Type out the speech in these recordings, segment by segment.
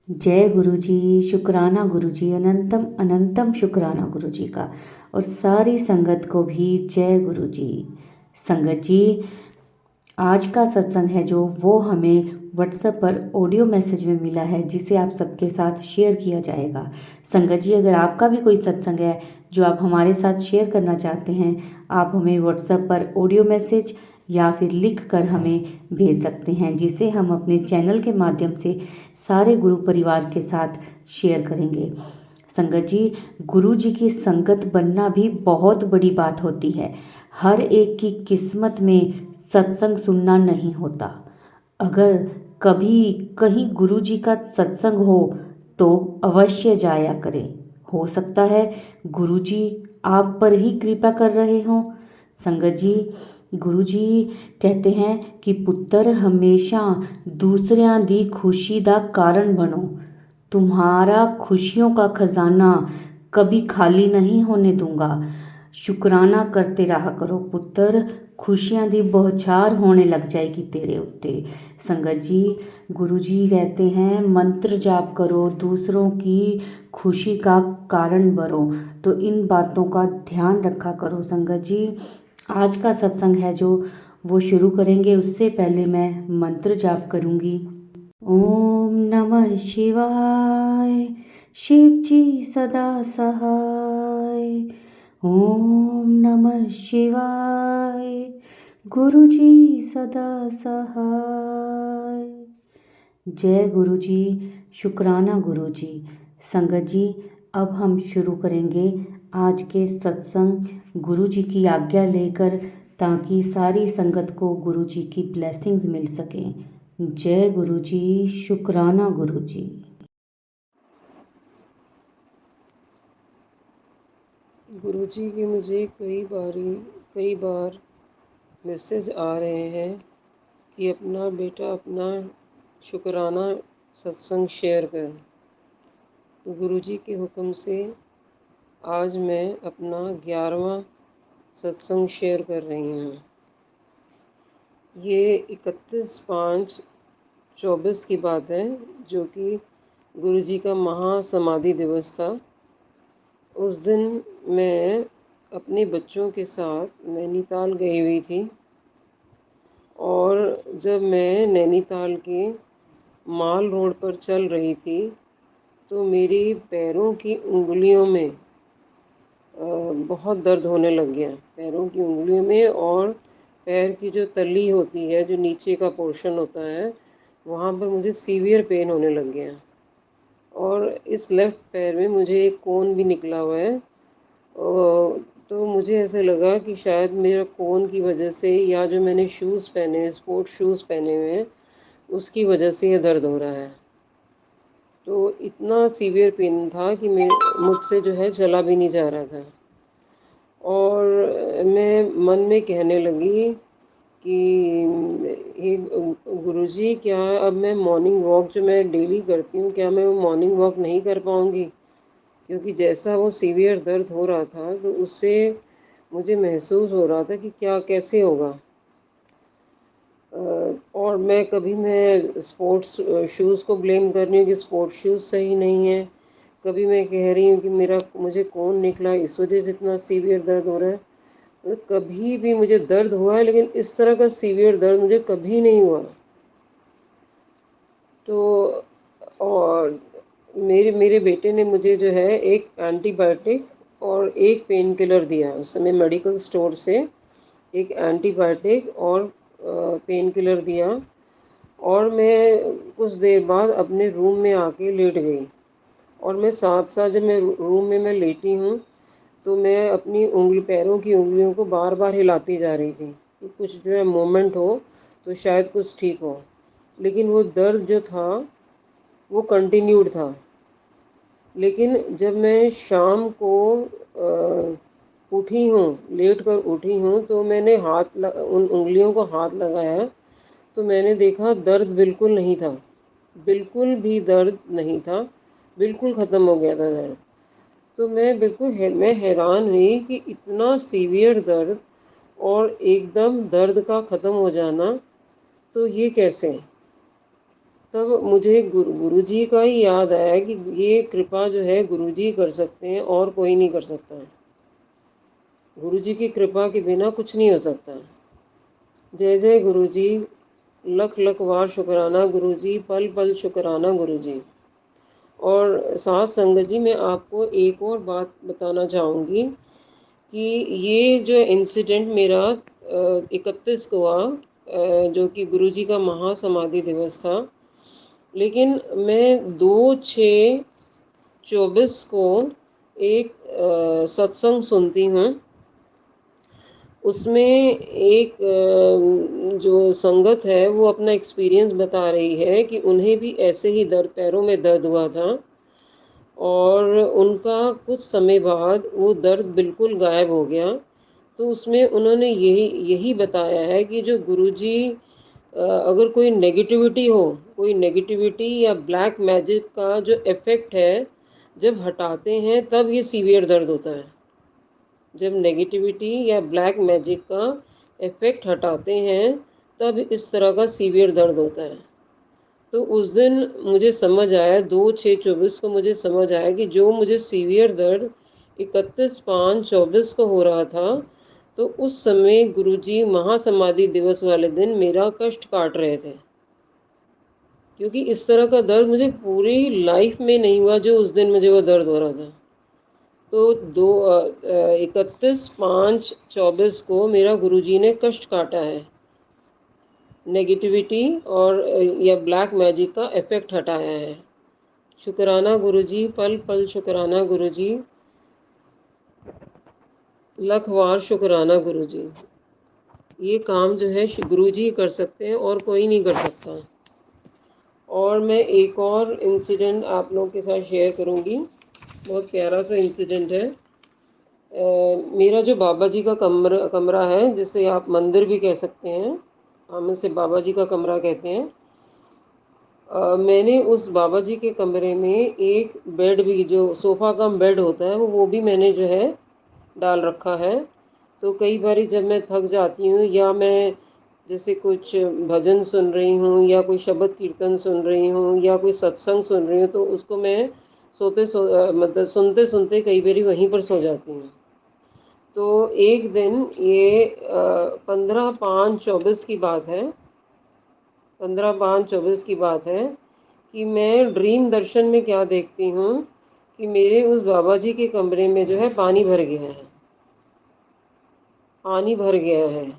जय गुरु जी। शुक्राना गुरु जी, अनंतम अनंतम शुक्राना गुरु जी का। और सारी संगत को भी जय गुरु जी। संगत जी, आज का सत्संग है जो वो हमें व्हाट्सएप पर ऑडियो मैसेज में मिला है, जिसे आप सबके साथ शेयर किया जाएगा। संगत जी, अगर आपका भी कोई सत्संग है जो आप हमारे साथ शेयर करना चाहते हैं, आप हमें व्हाट्सएप पर ऑडियो मैसेज या फिर लिख कर हमें भेज सकते हैं, जिसे हम अपने चैनल के माध्यम से सारे गुरु परिवार के साथ शेयर करेंगे। संगत जी, गुरु जी की संगत बनना भी बहुत बड़ी बात होती है। हर एक की किस्मत में सत्संग सुनना नहीं होता। अगर कभी कहीं गुरु जी का सत्संग हो तो अवश्य जाया करें। हो सकता है गुरु जी आप पर ही कृपा कर रहे हों। संगत जी, गुरु जी कहते हैं कि पुत्र हमेशा दूसरिਆਂ ਦੀ खुशी ਦਾ कारण बनो। तुम्हारा खुशियों का खजाना कभी खाली नहीं होने दूंगा। शुक्राना करते रहा करो पुत्र, खुशियां दी बौछार होने लग जाएगी तेरे उत्ते। संगत जी, गुरु जी कहते हैं मंत्र जाप करो, दूसरों की खुशी का कारण बनो। तो इन बातों का ध्यान रखा करो। संगत जी, आज का सत्संग है जो वो शुरू करेंगे, उससे पहले मैं मंत्र जाप करूंगी। ओम नमः शिवाय। शिव जी सदा सहाय। ओम नमः शिवाय। गुरु जी सदा सहाय। जय गुरु जी। शुक्राना गुरु जी। संगत जी, अब हम शुरू करेंगे आज के सत्संग, गुरु जी की आज्ञा लेकर, ताकि सारी संगत को गुरु जी की ब्लेसिंग्स मिल सकें। जय गुरु जी। शुक्राना गुरु जी। गुरु जी के मुझे कई बार मैसेज आ रहे हैं कि अपना बेटा अपना शुक्राना सत्संग शेयर कर। तो गुरु जी के हुक्म से आज मैं अपना 11वां सत्संग शेयर कर रही हूँ। ये 31/5/24 की बात है, जो कि गुरु जी का महासमाधि दिवस था। उस दिन मैं अपने बच्चों के साथ नैनीताल गई हुई थी, और जब मैं नैनीताल के माल रोड पर चल रही थी तो मेरी पैरों की उंगलियों में बहुत दर्द होने लग गया। पैरों की उंगलियों में, और पैर की जो तली होती है, जो नीचे का पोर्शन होता है, वहाँ पर मुझे सीवियर पेन होने लग गया। और इस लेफ़्ट पैर में मुझे एक कोन भी निकला हुआ है। तो मुझे ऐसे लगा कि शायद मेरा कोन की वजह से, या जो मैंने शूज़ पहने, स्पोर्ट शूज़ पहने हुए हैं, उसकी वजह से ये दर्द हो रहा है। तो इतना सीवियर पेन था कि मुझसे जो है चला भी नहीं जा रहा था। और मैं मन में कहने लगी कि हे गुरुजी, क्या अब मैं मॉर्निंग वॉक जो मैं डेली करती हूँ, क्या मैं वो मॉर्निंग वॉक नहीं कर पाऊँगी? क्योंकि जैसा वो सीवियर दर्द हो रहा था, तो उससे मुझे महसूस हो रहा था कि क्या कैसे होगा। और मैं स्पोर्ट्स शूज़ को ब्लेम कर रही हूँ कि स्पोर्ट्स शूज़ सही नहीं है। कभी मैं कह रही हूँ कि मुझे कोन निकला, इस वजह से इतना सीवियर दर्द हो रहा है। कभी भी मुझे दर्द हुआ है, लेकिन इस तरह का सीवियर दर्द मुझे कभी नहीं हुआ। तो और मेरे मेरे बेटे ने मुझे जो है एक एंटीबायोटिक और एक पेन किलर दिया। उस समय मेडिकल स्टोर से एक एंटीबायोटिक और पेन किलर दिया, और मैं कुछ देर बाद अपने रूम में आके लेट गई। और मैं साथ साथ जब मैं रूम में मैं लेटी हूँ, तो मैं अपनी पैरों की उंगलियों को बार बार हिलाती जा रही थी कि कुछ जो है मोमेंट हो तो शायद कुछ ठीक हो। लेकिन वो दर्द जो था वो कंटिन्यूड था। लेकिन जब मैं शाम को उठी हूँ, लेट कर उठी हूँ, तो मैंने उन उंगलियों को हाथ लगाया, तो मैंने देखा दर्द बिल्कुल नहीं था। बिल्कुल भी दर्द नहीं था, बिल्कुल ख़त्म हो गया था दर्द। तो मैं हैरान हुई कि इतना सीवियर दर्द और एकदम दर्द का ख़त्म हो जाना, तो ये कैसे? तब मुझे गुरुजी का ही याद आया कि ये कृपा जो है गुरुजी कर सकते हैं और कोई नहीं कर सकता है। गुरुजी की कृपा के बिना कुछ नहीं हो सकता। जय जय गुरुजी, लख लख वार शुक्राना गुरुजी, पल पल शुक्राना गुरुजी। और साथ संगत जी, मैं आपको एक और बात बताना चाहूँगी कि ये जो इंसिडेंट मेरा 31 को हुआ, जो कि गुरुजी का महासमाधि दिवस था, लेकिन मैं 2/6/24 को एक सत्संग सुनती हूँ। उसमें एक जो संगत है वो अपना एक्सपीरियंस बता रही है कि उन्हें भी ऐसे ही दर्द, पैरों में दर्द हुआ था और उनका कुछ समय बाद वो दर्द बिल्कुल गायब हो गया। तो उसमें उन्होंने यही यही बताया है कि जो गुरुजी अगर कोई नेगेटिविटी या ब्लैक मैजिक का जो इफ़ेक्ट है, जब हटाते हैं तब ये सीवियर दर्द होता है। जब नेगेटिविटी या ब्लैक मैजिक का इफ़ेक्ट हटाते हैं तब इस तरह का सीवियर दर्द होता है। तो उस दिन मुझे समझ आया, 2/6/24 को मुझे समझ आया कि जो मुझे सीवियर दर्द 31/5/24 को हो रहा था, तो उस समय गुरुजी महासमाधि दिवस वाले दिन मेरा कष्ट काट रहे थे। क्योंकि इस तरह का दर्द मुझे पूरी लाइफ में नहीं हुआ जो उस दिन मुझे वो दर्द हो रहा था। तो 31/5/24 को मेरा गुरुजी ने कष्ट काटा है। नेगेटिविटी और या ब्लैक मैजिक का इफ़ेक्ट हटाया है। शुक्राना गुरुजी, पल पल शुक्राना गुरुजी, लख वार शुक्राना गुरुजी। ये काम जो है गुरुजी कर सकते हैं और कोई नहीं कर सकता। और मैं एक और इंसिडेंट आप लोगों के साथ शेयर करूंगी। बहुत प्यारा सा इंसिडेंट है। मेरा जो बाबा जी का कमरा है, जिसे आप मंदिर भी कह सकते हैं, हम इसे बाबा जी का कमरा कहते हैं। मैंने उस बाबा जी के कमरे में एक बेड भी, जो सोफ़ा कम बेड होता है, वो भी मैंने जो है डाल रखा है। तो कई बारी जब मैं थक जाती हूँ या मैं जैसे कुछ भजन सुन रही हूँ या कोई शब्द कीर्तन सुन रही हूँ या कोई सत्संग सुन रही हूँ, तो उसको मैं मतलब सुनते सुनते कई बारी वहीं पर सो जाती हूँ। तो एक दिन ये 15/5/24 की बात है। 15/5/24 की बात है कि मैं ड्रीम दर्शन में क्या देखती हूँ कि मेरे उस बाबा जी के कमरे में जो है पानी भर गया है। पानी भर गया है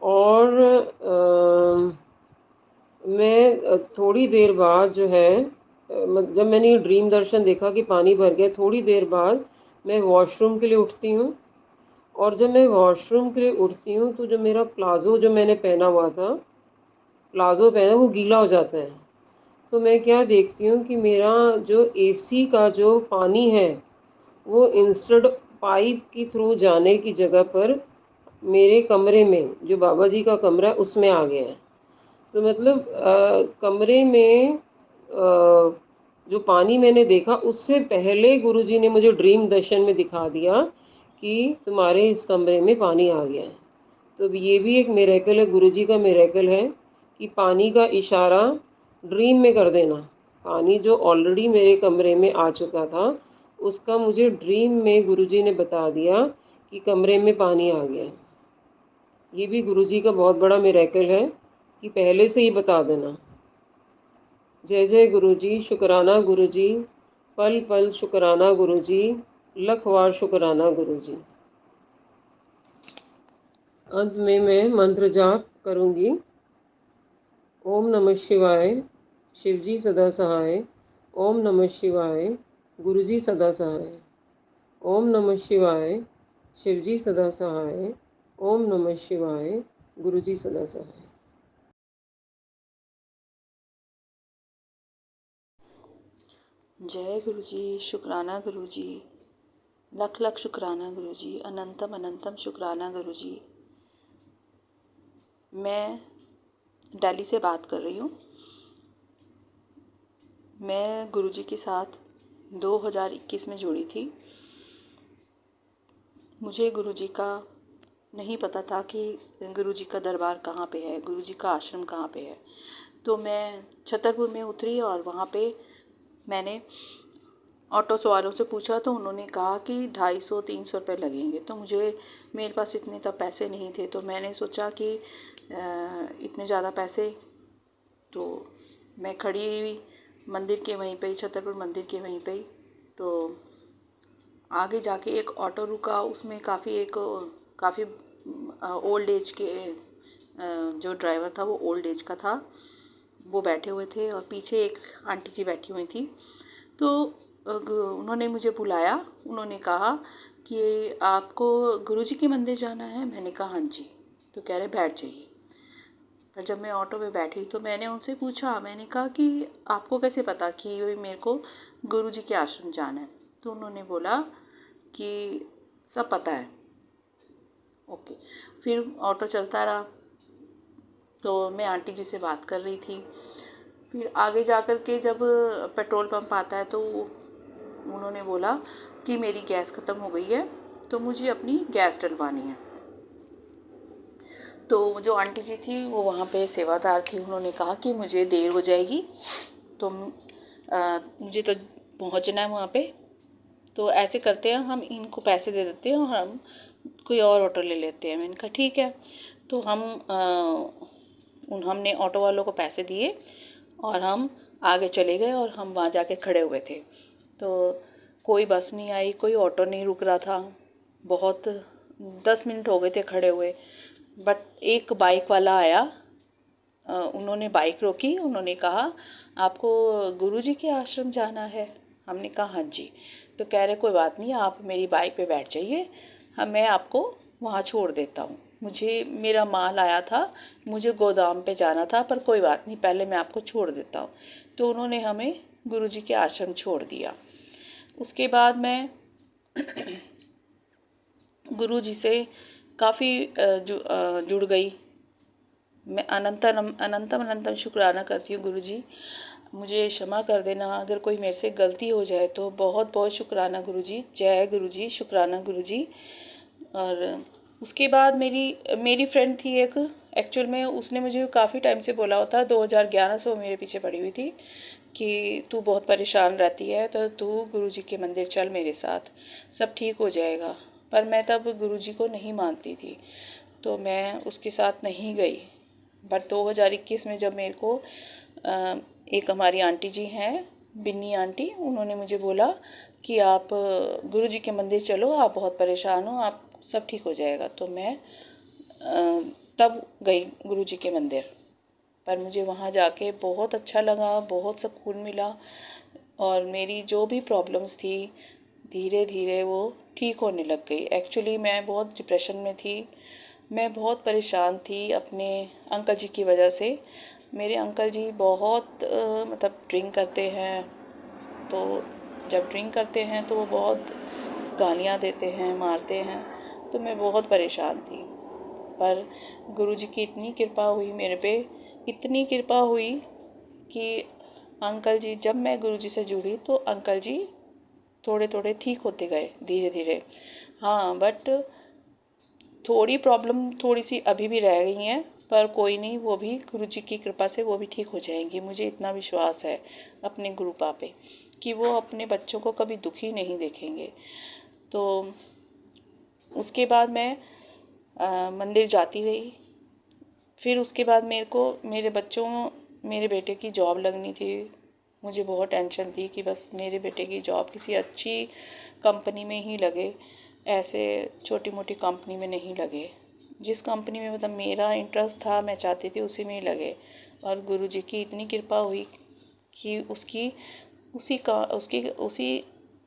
और मैं थोड़ी देर बाद जो है, जब मैंने ये ड्रीम दर्शन देखा कि पानी भर गया, थोड़ी देर बाद मैं वॉशरूम के लिए उठती हूँ। और जब मैं वॉशरूम के लिए उठती हूँ तो जो मेरा प्लाज़ो जो मैंने पहना हुआ था, प्लाज़ो पहना, वो गीला हो जाता है। तो मैं क्या देखती हूँ कि मेरा जो एसी का जो पानी है, वो इंस्टेड पाइप के थ्रू जाने की जगह पर मेरे कमरे में, जो बाबा जी का कमरा है, उसमें आ गया है। तो मतलब कमरे में जो पानी मैंने देखा, उससे पहले गुरुजी ने मुझे ड्रीम दर्शन में दिखा दिया कि तुम्हारे इस कमरे में पानी आ गया है। तो ये भी एक मिरेकल है, गुरुजी का मिरेकल है कि पानी का इशारा ड्रीम में कर देना। पानी जो ऑलरेडी मेरे कमरे में आ चुका था, उसका मुझे ड्रीम में गुरुजी ने बता दिया कि कमरे में पानी आ गया है। ये भी गुरुजी का बहुत बड़ा मिरेकल है कि पहले से ही बता देना। जय जय गुरुजी, शुक्राना गुरुजी, पल पल शुक्राना गुरुजी, लख वार शुक्राना गुरुजी। अंत में मैं मंत्र जाप करूंगी। ओम नमः शिवाय, शिवजी सदा सहाय। ओम नमः शिवाय, गुरुजी सदा सहाय। ओम नमः शिवाय, शिवजी सदा सहाय। ओम नमः शिवाय, गुरुजी सदा सहाय। जय गुरु जी, शुक्राना गुरु जी, लख लख शुक्राना गुरु जी, अनंतम अनंतम शुक्राना गुरु जी। मैं दिल्ली से बात कर रही हूँ। मैं गुरु जी के साथ 2021 में जुड़ी थी। मुझे गुरु जी का नहीं पता था कि गुरु जी का दरबार कहाँ पे है, गुरु जी का आश्रम कहाँ पे है। तो मैं छतरपुर में उतरी और वहाँ पे मैंने ऑटो सवारों से पूछा तो उन्होंने कहा कि 250-300 रुपये लगेंगे। तो मेरे पास इतने तब पैसे नहीं थे, तो मैंने सोचा कि इतने ज़्यादा पैसे, तो मैं खड़ी हुई मंदिर के वहीं पे ही, छतरपुर मंदिर के वहीं पे ही। तो आगे जाके एक ऑटो रुका, उसमें काफ़ी ओल्ड एज के जो ड्राइवर था वो ओल्ड एज का था, वो बैठे हुए थे और पीछे एक आंटी जी बैठी हुई थी। तो उन्होंने मुझे बुलाया, उन्होंने कहा कि आपको गुरुजी के मंदिर जाना है? मैंने कहा हाँ जी। तो कह रहे बैठ जाइए। पर जब मैं ऑटो में बैठी तो मैंने उनसे पूछा, मैंने कहा कि आपको कैसे पता कि मेरे को गुरुजी के आश्रम जाना है? तो उन्होंने बोला कि सब पता है। ओके, फिर ऑटो चलता रहा। तो मैं आंटी जी से बात कर रही थी। फिर आगे जा कर के जब पेट्रोल पंप आता है तो उन्होंने बोला कि मेरी गैस ख़त्म हो गई है, तो मुझे अपनी गैस डलवानी है। तो जो आंटी जी थी वो वहाँ पे सेवादार थी, उन्होंने कहा कि मुझे देर हो जाएगी, तो मुझे तो पहुँचना है वहाँ पे, तो ऐसे करते हैं हम इनको पैसे दे देते हैं और हम कोई और ऑटो ले लेते हैं। मैंने कहा ठीक है। तो हमने ऑटो वालों को पैसे दिए और हम आगे चले गए और हम वहाँ जाके खड़े हुए थे। तो कोई बस नहीं आई, कोई ऑटो नहीं रुक रहा था। बहुत 10 मिनट हो गए थे खड़े हुए, बट एक बाइक वाला आया। उन्होंने बाइक रोकी, उन्होंने कहा आपको गुरुजी के आश्रम जाना है? हमने कहा हाँ जी। तो कह रहे कोई बात नहीं, आप मेरी बाइक पे बैठ जाइए, मैं आपको वहाँ छोड़ देता हूँ। मेरा माल आया था, मुझे गोदाम पे जाना था, पर कोई बात नहीं, पहले मैं आपको छोड़ देता हूँ। तो उन्होंने हमें गुरुजी के आश्रम छोड़ दिया। उसके बाद मैं गुरुजी से काफ़ी जुड़ गई। मैं अनंतम शुक्राना करती हूँ गुरुजी, मुझे क्षमा कर देना अगर कोई मेरे से गलती हो जाए तो। बहुत बहुत शुक्राना गुरुजी, जय गुरुजी, शुक्राना गुरुजी। और उसके बाद मेरी फ्रेंड थी एक, एक्चुअल में उसने मुझे काफ़ी टाइम से बोला होता, 2011 से वो मेरे पीछे पड़ी हुई थी कि तू बहुत परेशान रहती है तो तू गुरुजी के मंदिर चल मेरे साथ, सब ठीक हो जाएगा। पर मैं तब गुरुजी को नहीं मानती थी, तो मैं उसके साथ नहीं गई। बट 2021 में जब मेरे को एक हमारी आंटी जी हैं, बिन्नी आंटी, उन्होंने मुझे बोला कि आप गुरुजी के मंदिर चलो, आप बहुत परेशान हो, आप सब ठीक हो जाएगा। तो मैं तब गई गुरुजी के मंदिर, पर मुझे वहाँ जाके बहुत अच्छा लगा, बहुत सुकून मिला और मेरी जो भी प्रॉब्लम्स थी धीरे धीरे वो ठीक होने लग गई। एक्चुअली मैं बहुत डिप्रेशन में थी, मैं बहुत परेशान थी अपने अंकल जी की वजह से। मेरे अंकल जी बहुत मतलब ड्रिंक करते हैं, तो जब ड्रिंक करते हैं तो वो बहुत गालियाँ देते हैं, मारते हैं, तो मैं बहुत परेशान थी। पर गुरुजी की इतनी कृपा हुई मेरे पे, इतनी कृपा हुई कि अंकल जी, जब मैं गुरुजी से जुड़ी तो अंकल जी थोड़े थोड़े ठीक होते गए धीरे धीरे। हाँ, बट थोड़ी सी अभी भी रह गई हैं, पर कोई नहीं, वो भी गुरुजी की कृपा से वो भी ठीक हो जाएंगी। मुझे इतना विश्वास है अपने गुरु पे कि वो अपने बच्चों को कभी दुखी नहीं देखेंगे। तो उसके बाद मैं मंदिर जाती रही। फिर उसके बाद मेरे बेटे की जॉब लगनी थी। मुझे बहुत टेंशन थी कि बस मेरे बेटे की जॉब किसी अच्छी कंपनी में ही लगे, ऐसे छोटी मोटी कंपनी में नहीं लगे। जिस कंपनी में मतलब मेरा इंटरेस्ट था, मैं चाहती थी उसी में ही लगे। और गुरुजी की इतनी कृपा हुई कि उसी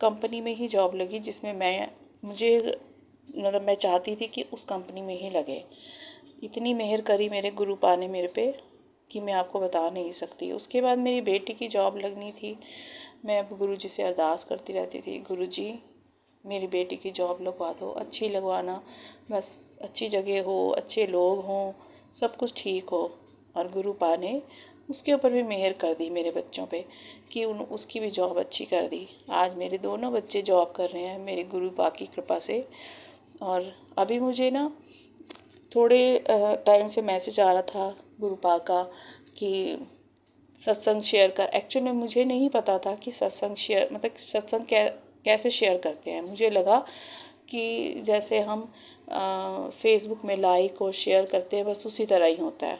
कंपनी में ही जॉब लगी जिसमें मैं चाहती थी कि उस कंपनी में ही लगे। इतनी मेहर करी मेरे गुरु ने मेरे पे कि मैं आपको बता नहीं सकती। उसके बाद मेरी बेटी की जॉब लगनी थी। मैं अब गुरुजी से अरदास करती रहती थी, गुरुजी मेरी बेटी की जॉब लगवा दो, अच्छी लगवाना, बस अच्छी जगह हो, अच्छे लोग हों, सब कुछ ठीक हो। और गुरु ने उसके ऊपर भी मेहर कर दी मेरे बच्चों पे कि उसकी भी जॉब अच्छी कर दी। आज मेरे दोनों बच्चे जॉब कर रहे हैं मेरे गुरु की कृपा से। और अभी मुझे ना थोड़े टाइम से मैसेज आ रहा था गुरु का कि सत्संग शेयर कर, एक्चुअली मुझे नहीं पता था कि सत्संग शेयर मतलब सत्संग कैसे शेयर करते हैं। मुझे लगा कि जैसे हम फेसबुक में लाइक और शेयर करते हैं बस उसी तरह ही होता है।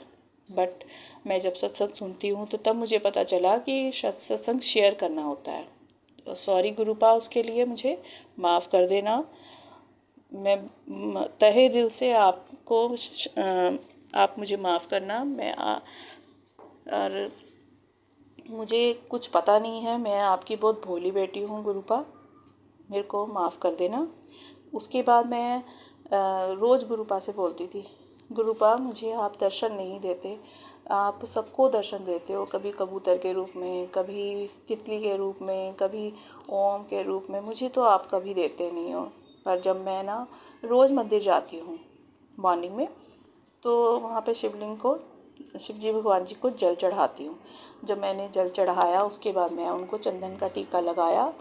बट मैं जब सत्संग सुनती हूँ तो तब मुझे पता चला कि सत्संग शेयर करना होता है। सॉरी गुरुपा, उसके लिए मुझे माफ़ कर देना। मैं तहे दिल से आपको आप मुझे माफ़ करना। और मुझे कुछ पता नहीं है, मैं आपकी बहुत भोली बेटी हूँ गुरुपा, मेरे को माफ़ कर देना। उसके बाद मैं रोज़ गुरुपा से बोलती थी, गुरुपा मुझे आप दर्शन नहीं देते, आप सबको दर्शन देते हो, कभी कबूतर के रूप में, कभी तितली के रूप में, कभी ओम के रूप में, मुझे तो आप कभी देते नहीं हो। पर जब मैं ना रोज़ मंदिर जाती हूँ मॉर्निंग में, तो वहाँ पे शिवलिंग को, शिव जी भगवान जी को जल चढ़ाती हूँ। जब मैंने जल चढ़ाया उसके बाद मैं उनको चंदन का टीका लगाया,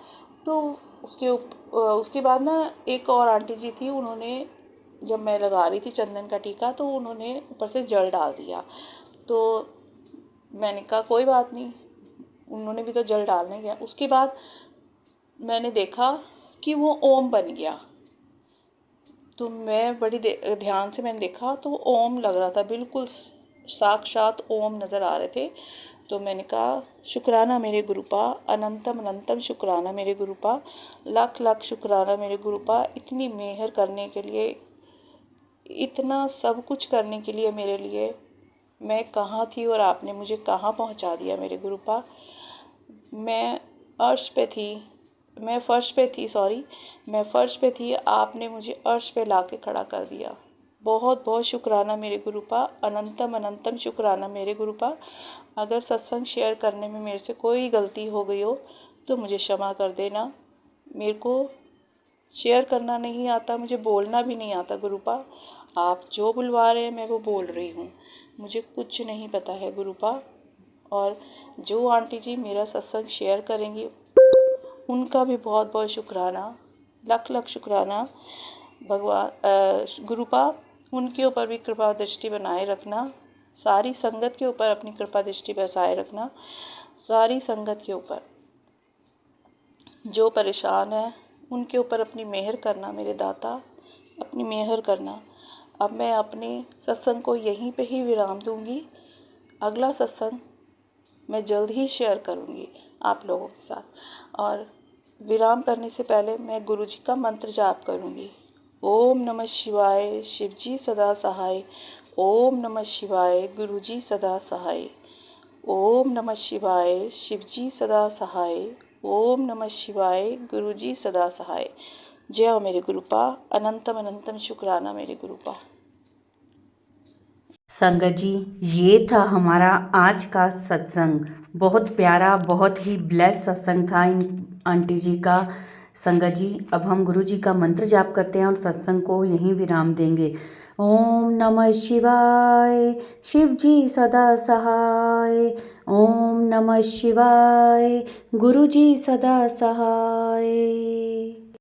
तो उसके बाद ना एक और आंटी जी थी, उन्होंने जब मैं लगा रही थी चंदन का टीका तो उन्होंने ऊपर से जल डाल दिया। तो मैंने कहा कोई बात नहीं, उन्होंने भी तो जल डालने गया। उसके बाद मैंने देखा कि वो ओम बन गया। तो मैं बड़ी ध्यान से मैंने देखा तो ओम लग रहा था, बिल्कुल साक्षात ओम नज़र आ रहे थे। तो मैंने कहा शुक्राना मेरे गुरुपा, अनंतम अनंतम शुक्राना मेरे गुरुपा, लाख लाख शुक्राना मेरे गुरुपा, इतनी मेहर करने के लिए, इतना सब कुछ करने के लिए मेरे लिए। मैं कहाँ थी और आपने मुझे कहाँ पहुँचा दिया मेरे गुरुपा। मैं अर्श पे थी, मैं फ़र्श पे थी, आपने मुझे अर्श पे लाके खड़ा कर दिया। बहुत बहुत शुक्राना मेरे गुरुपा, अनंतम अनंतम शुक्राना मेरे गुरुपा। अगर सत्संग शेयर करने में मेरे से कोई गलती हो गई हो तो मुझे क्षमा कर देना। मेरे को शेयर करना नहीं आता, मुझे बोलना भी नहीं आता गुरुपा। आप जो बुलवा रहे हैं मैं वो बोल रही हूँ, मुझे कुछ नहीं पता है गुरुपा। और जो आंटी जी मेरा सत्संग शेयर करेंगी उनका भी बहुत बहुत शुक्राना, लख लख शुक्राना। भगवान गुरुपा उनके ऊपर भी कृपा दृष्टि बनाए रखना, सारी संगत के ऊपर अपनी कृपा दृष्टि बसाए रखना, सारी संगत के ऊपर जो परेशान है उनके ऊपर अपनी मेहर करना मेरे दाता, अपनी मेहर करना। अब मैं अपने सत्संग को यहीं पे ही विराम दूंगी। अगला सत्संग मैं जल्द ही शेयर करूंगी आप लोगों के साथ। और विराम करने से पहले मैं गुरु जी का मंत्र जाप करूंगी। ओम नमः शिवाय, शिव जी सदा सहाय। ओम नमः शिवाय, गुरु जी सदा सहाय। ओम नमः शिवाय, शिव जी सदा सहाय। ओम नमः शिवाय, गुरु जी सदा सहाय। जय हो मेरे गुरुपा, अनंतम अनंतम शुक्राना मेरे गुरुपा। संगत जी, ये था हमारा आज का सत्संग। बहुत प्यारा, बहुत ही ब्लेस सत्संग था इन आंटी जी का। संगत जी, अब हम गुरु जी का मंत्र जाप करते हैं और सत्संग को यहीं विराम देंगे। ओम नमः शिवाय, शिव जी सदा सहाय। ओम नमः शिवाय, गुरु जी सदा सहाय।